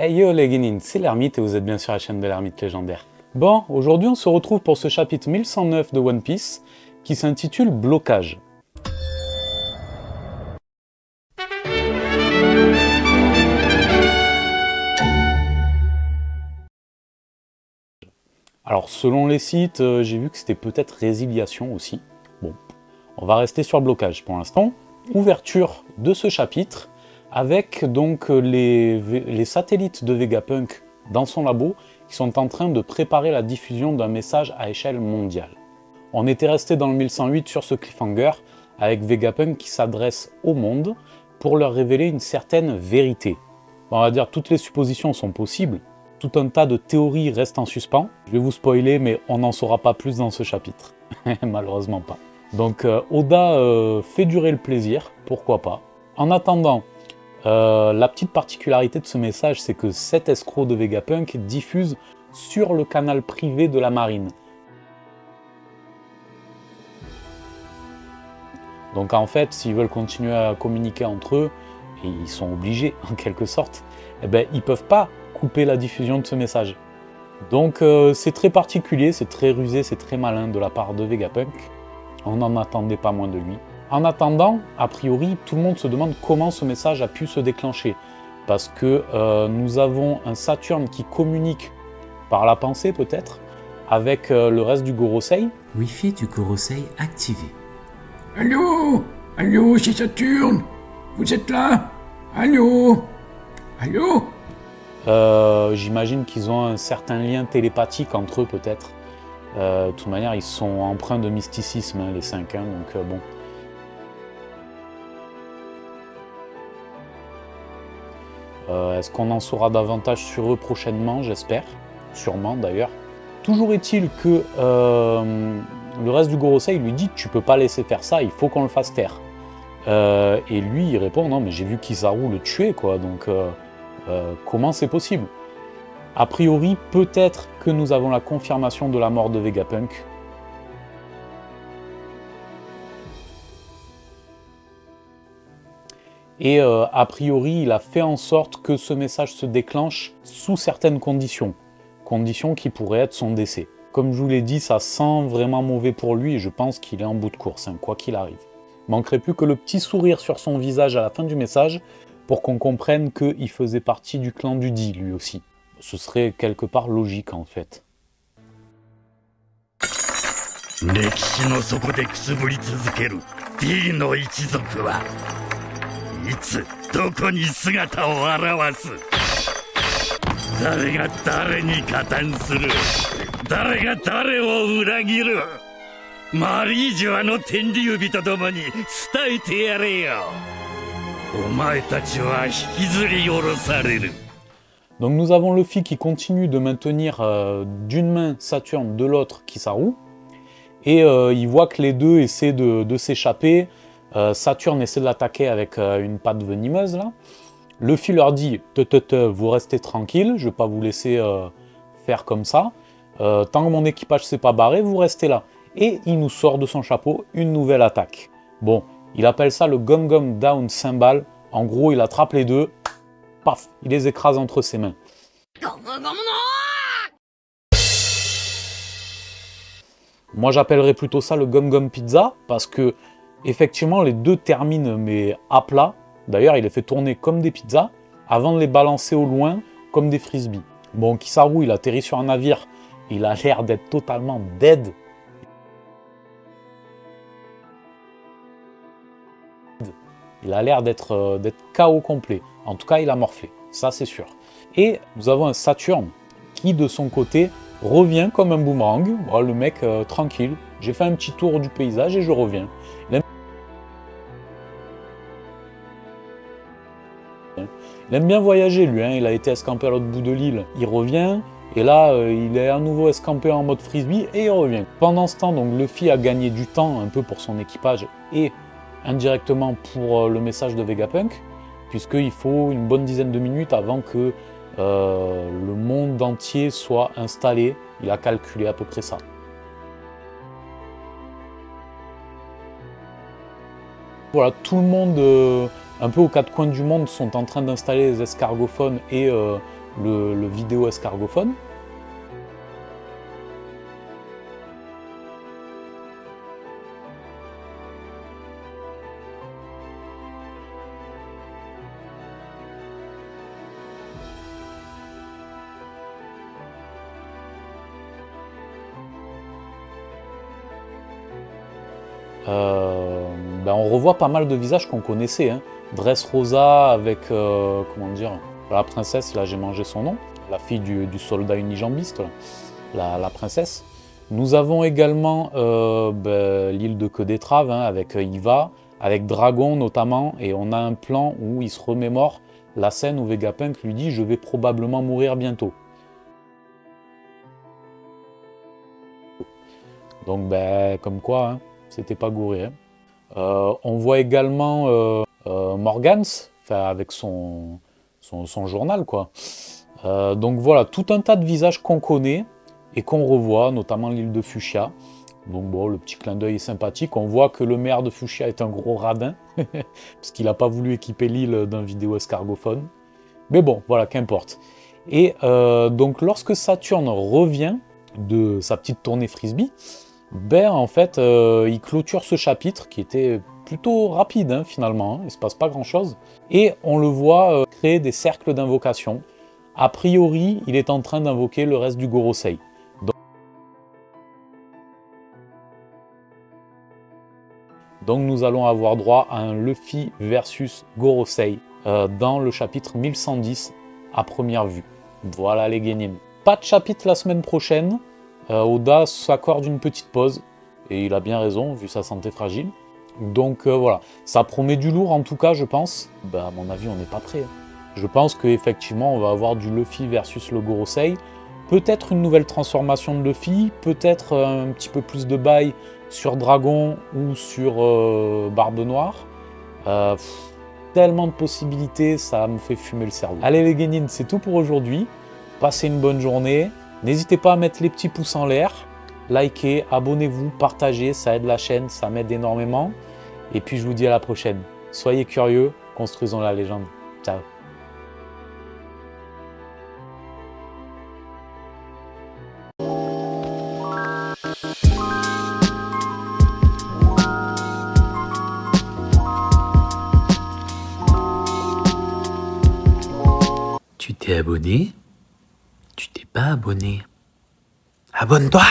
Hey yo les guenines, c'est l'Ermite et vous êtes bien sur la chaîne de l'Ermite légendaire. Bon, aujourd'hui on se retrouve pour ce chapitre 1109 de One Piece qui s'intitule Blocage. Alors selon les sites, j'ai vu que c'était peut-être résiliation aussi. Bon, on va rester sur Blocage pour l'instant. Ouverture de ce chapitre avec donc les satellites de Vegapunk dans son labo qui sont en train de préparer la diffusion d'un message à échelle mondiale. On était resté dans le 1108 sur ce cliffhanger avec Vegapunk qui s'adresse au monde pour leur révéler une certaine vérité. On va dire toutes les suppositions sont possibles, tout un tas de théories restent en suspens. Je vais vous spoiler mais on n'en saura pas plus dans ce chapitre, malheureusement pas. Donc Oda fait durer le plaisir, pourquoi pas. En attendant, la petite particularité de ce message, c'est que cet escroc de Vegapunk diffuse sur le canal privé de la marine. Donc en fait, s'ils veulent continuer à communiquer entre eux, et ils sont obligés en quelque sorte, eh ben, ils ne peuvent pas couper la diffusion de ce message. Donc c'est très particulier, c'est très rusé, c'est très malin de la part de Vegapunk. On n'en attendait pas moins de lui. En attendant, a priori, tout le monde se demande comment ce message a pu se déclencher. Parce que nous avons un Saturne qui communique par la pensée peut-être, avec le reste du Gorosei. Wi-Fi du Gorosei activé. Allô? Allô, c'est Saturne? Vous êtes là? Allô? Allô? J'imagine qu'ils ont un certain lien télépathique entre eux peut-être. De toute manière, ils sont empreints de mysticisme, hein, les 5, hein, donc bon. Est-ce qu'on en saura davantage sur eux prochainement? J'espère. Sûrement d'ailleurs. Toujours est-il que le reste du Gorosei lui dit « Tu peux pas laisser faire ça, il faut qu'on le fasse taire ». Et lui, il répond « Non, mais j'ai vu Kizaru le tuer, quoi, donc comment c'est possible ?» A priori, peut-être que nous avons la confirmation de la mort de Vegapunk. Et a priori, il a fait en sorte que ce message se déclenche sous certaines conditions. Conditions qui pourraient être son décès. Comme je vous l'ai dit, ça sent vraiment mauvais pour lui et je pense qu'il est en bout de course, hein, quoi qu'il arrive. Il manquerait plus que le petit sourire sur son visage à la fin du message pour qu'on comprenne qu'il faisait partie du clan du Di, lui aussi. Ce serait quelque part logique en fait. 歴史の底でくすぶり続ける D の一族はいつどこに姿を現す。誰が誰に加担する。誰が誰を裏切る。マリージュアの天竜日と共に伝えてやれよ。お前たちは引きずり下ろされる。 Donc nous avons Luffy qui continue de maintenir d'une main Saturne, de l'autre Kizaru. Et il voit que les deux essaient de s'échapper. Saturne essaie de l'attaquer avec une patte venimeuse là. Luffy leur dit vous restez tranquille, je ne vais pas vous laisser faire comme ça. Tant que mon équipage s'est pas barré, vous restez là. Et il nous sort de son chapeau une nouvelle attaque. Bon, il appelle ça le Gum Gum Down Cymbal. En gros, il attrape les deux. Paf, il les écrase entre ses mains. Moi j'appellerais plutôt ça le Gum Gum Pizza, parce que effectivement les deux terminent mais à plat. D'ailleurs il les fait tourner comme des pizzas, avant de les balancer au loin comme des frisbees. Bon, Kizaru il atterrit sur un navire, il a l'air d'être totalement dead. Il a l'air d'être KO complet. En tout cas, il a morflé. Ça, c'est sûr. Et nous avons un Saturne qui, de son côté, revient comme un boomerang. Bon, le mec, tranquille. J'ai fait un petit tour du paysage et je reviens. Il aime bien voyager, lui. Hein. Il a été escampé à l'autre bout de l'île. Il revient. Et là, il est à nouveau escampé en mode frisbee et il revient. Pendant ce temps, donc, Luffy a gagné du temps un peu pour son équipage et indirectement pour le message de Vegapunk, puisqu'il faut une bonne dizaine de minutes avant que le monde entier soit installé. Il a calculé à peu près ça. Voilà, tout le monde, un peu aux quatre coins du monde, sont en train d'installer les escargophones et le vidéo escargophone. On revoit pas mal de visages qu'on connaissait. Hein. Dressrosa avec, comment dire, la princesse, là j'ai mangé son nom, la fille du soldat unijambiste, là, la princesse. Nous avons également l'île de Queue d'Étrave, hein, avec Iva, avec Dragon notamment, et on a un plan où il se remémore la scène où Vegapunk lui dit « Je vais probablement mourir bientôt ». Donc comme quoi, hein, c'était pas gouré. Hein. On voit également Morgans, avec son journal, quoi. Donc voilà, tout un tas de visages qu'on connaît et qu'on revoit, notamment l'île de Fuchsia. Donc bon, le petit clin d'œil est sympathique. On voit que le maire de Fuchsia est un gros radin, parce qu'il n'a pas voulu équiper l'île d'un vidéo escargophone. Mais bon, voilà, qu'importe. Et donc lorsque Saturne revient de sa petite tournée frisbee, en fait, il clôture ce chapitre qui était plutôt rapide, hein, finalement, hein, il ne se passe pas grand-chose. Et on le voit créer des cercles d'invocation. A priori, il est en train d'invoquer le reste du Gorosei. Donc nous allons avoir droit à un Luffy versus Gorosei dans le chapitre 1110 à première vue. Voilà les Genin. Pas de chapitre la semaine prochaine. Oda s'accorde une petite pause, et il a bien raison, vu sa santé fragile. Donc voilà, ça promet du lourd en tout cas, je pense. À mon avis, on n'est pas prêt. Je pense qu'effectivement, on va avoir du Luffy versus le Gorosei. Peut-être une nouvelle transformation de Luffy, peut-être un petit peu plus de bail sur Dragon ou sur Barbe Noire. Tellement de possibilités, ça me fait fumer le cerveau. Allez les Genin, c'est tout pour aujourd'hui. Passez une bonne journée. N'hésitez pas à mettre les petits pouces en l'air, likez, abonnez-vous, partagez, ça aide la chaîne, ça m'aide énormément. Et puis je vous dis à la prochaine. Soyez curieux, construisons la légende. Ciao. Tu t'es abonné? Tu t'es pas abonné? Abonne-toi!